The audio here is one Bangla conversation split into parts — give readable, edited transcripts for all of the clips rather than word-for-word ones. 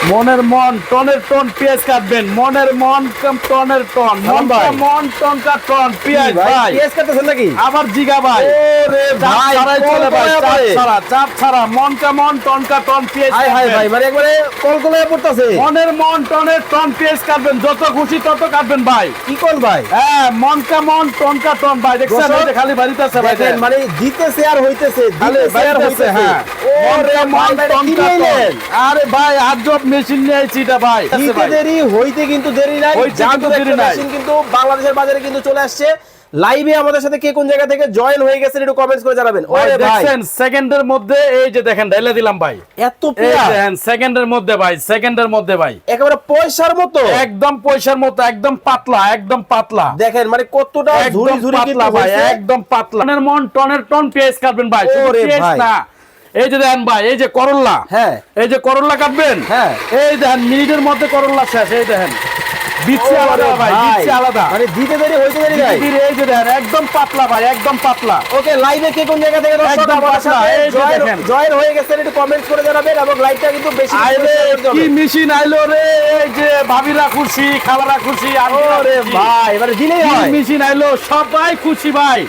মনের মন টনের টন পেঁয়াজ কাটবেন, মনের মন টনের টন, মন টন কা টন পেঁয়াজ ভাই। পেঁয়াজ কাটতেছেন নাকি? আবার জিগা ভাই, ওরে ভাই চলে ভাই, চাপ ছাড়া মন কা মন টন কা টন পেঁয়াজ। হাই হাই ভাই, মানে একবারে কলকলায় পড়তেছে। মনের মন টনের টন পেঁয়াজ কাটবেন, যত খুশি তত কাটবেন ভাই। কি কোন ভাই? হ্যাঁ, মন কা মন টন কা টন ভাই। দেখছেন এই যে খালি বাড়িতেছে ভাই, দেখেন মানে দিতেছে আর হইতেছে, খালি দিতেছে আর বাড়িতেছে। হইতেছে। হ্যাঁ, ওরে ভাই ভাই কি নিলেন? আরে ভাই আজব মেশিন নিয়ে আইছি এটা ভাই। দিতে দেরি হইতে কিন্তু দেরি নাই। হইতে কিন্তু জাদুর দেরি একটা নাই। মেশিন কিন্তু বাংলাদেশের বাজারে কিন্তু চলে আসছে। লাইভে আমাদের সাথে কে কোন জায়গা থেকে জয়েন হয়ে গেছেন একটু কমেন্টস করে জানাবেন। ভাই ওরে ভাই দেখছেন সেকেন্ডের মধ্যে এই যে দেখেন ঢেলে দিলাম ভাই। এত এই পেঁয়াজ দেখেন সেকেন্ডের মধ্যে ভাই, সেকেন্ডের মধ্যে ভাই, একেবারে পয়সার মতো। একদম পয়সার মতো, একদম পাতলা, একদম পাতলা। দেখেন মানে কতটা ঝুরি একদম ঝুরি কিন্তু পাতলা ভাই, হয়েছে। একদম পাতলা। টনের মন টনের টন পেঁয়াজ কাটবেন ভাই, শুধু ওরে পেঁয়াজ ভাই। না। এই যে দেখেন ভাই, এই যে করল্লা, হ্যাঁ এই যে করল্লা কাটবেন, হ্যাঁ। এই দেখেন মিনিটের মধ্যে করল্লা শেষ। এই দেখেন বিচ্ছি আলাদা ওরে ভাই, বিচ্ছি আলাদা। মানে দিতে দেরি হইতে দেরি নাই। এই যে দেখেন একদম পাতলা ভাই, একদম পাতলা। ওকে, লাইভে কে কোন জায়গা থেকে দর্শক একদম আমাদের পাতলা, সাথে এই যে দেখেন। জয়েন হয়ে গেছেন একটু কমেন্টস করে জানাবেন এবং লাইভটা কিন্তু বেশি বেশি আইলে share করতে কি হবে। মেশিন আইলো রে, এই যে ভাবিরা খুশি, খালারা খুশি, আন্টিরা ওরে খুশি। ভাই এবারে দিলেই কি হয়। মেশিন আইলো, সবাই খুশি ভাই।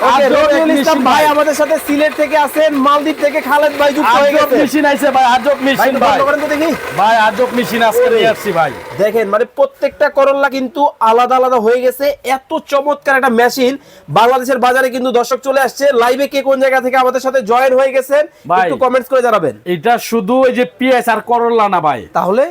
ওকে, আজব রবিউল এক ইসলাম মেশিন ভাই আমাদের সাথে সিলেট থেকে আছেন, মালদ্বীপ থেকে খালেদ ভাই যুক্ত হয়ে আজব গেছে। মেশিন আইছে ভাই, আজব ভাই মেশিন একটু ভাই। বন্ধ করেন তো দেখি। ভাই আজব মেশিন আজকে ওরে। নিয়ে আসছি ভাই। দেখেন মানে প্রত্যেকটা করল্লা কিন্তু আলাদা আলাদা হয়ে গেছে। এত চমৎকার একটা মেশিন বাংলাদেশের বাজারে কিন্তু দর্শক চলে আসছে। লাইভে কে কোন জায়গা থেকে আমাদের সাথে জয়েন হয়ে গেছেন ভাই। একটু কমেন্টস করে জানাবেন। এটা শুধু এই যে পেঁয়াজ আর করলা না ভাই, তাহলে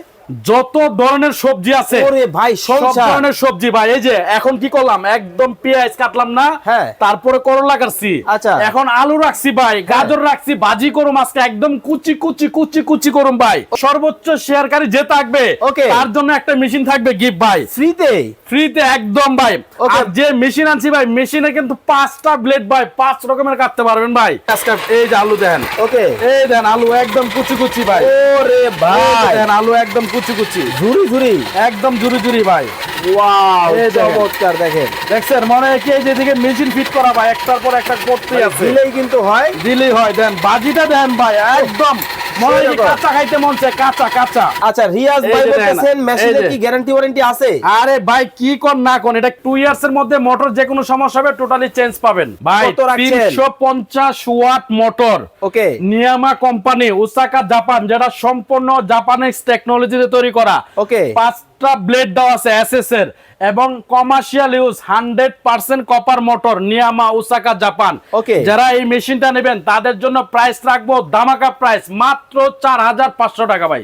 যত ধরনের সবজি আছে, ওরে ভাই সব সংসার। ধরনের সবজি ভাই। এই যে এখন কি করলাম, একদম পেঁয়াজ কাটলাম না, হ্যাঁ। তারপরে করলা কাটছি, আচ্ছা। এখন আলু রাখছি ভাই, গাজর রাখছি, ভাজি করুম আজকে একদম কুচি কুচি কুচি কুচি করুম ভাই। সর্বোচ্চ শেয়ারকারী যে থাকবে Okay. তার জন্য একটা মেশিন থাকবে গিফট ভাই, ফ্রিতে। ফ্রিতে একদম ভাই। Okay. আর যে মেশিন আনছি ভাই, মেশিনে কিন্তু 5টা ব্লেড ভাই, 5 রকমের কাটতে পারবেন ভাই। আজকে এই যে আলু দেন, ওকে, এই দেন আলু একদম কুচি কুচি ভাই, ওরে এই ভাই দেন আলু একদম কুচি কুচি, ঝুরি ঝুরি। একদম জুরি জুরি ভাই। ওয়াও এই দেখেন। চমৎকার। দেখেন দেখছেন মনে হয় কি এই যেদিকে মেশিন ফিট করা ভাই, একটার পর একটা করতেই আছে, দিলেই কিন্তু হয়। দিলেই হয়। দেন বাজিটা দেন ভাই, একদম মনে হয় কি সেরকম। কাঁচা খাইতে মন চায়, কাঁচা কাঁচা। আচ্ছা রিয়াজ এই ভাই যে দেখেন, বলতেছেন মেশিনে এই যে। কি গ্যারান্টি ওয়ারেন্টি আছে? আরে ভাই কি কোন না কোন, এটা 2 ইয়ার্স এর মধ্যে মোটর যে কোনো সমস্যা হবে টোটালি চেঞ্জ পাবেন ভাই। কত রাখছেন? 350 ওয়াট মোটর, ওকে, নিয়ামা কোম্পানি, ওসাকা জাপান, যেটা সম্পূর্ণ জাপানিজ টেকনোলজিতে তৈরি করা। ওকে। 5টা ব্লেড দেওয়া আছে এসএস এর, এবং কমার্শিয়াল ইউজ 100% কপার মোটর, নিয়ামা ওসাকা জাপান। ওকে। যারা এই মেশিনটা নেবেন তাদের জন্য প্রাইস রাখবো ধামাকা প্রাইস মাত্র 4500 টাকা ভাই।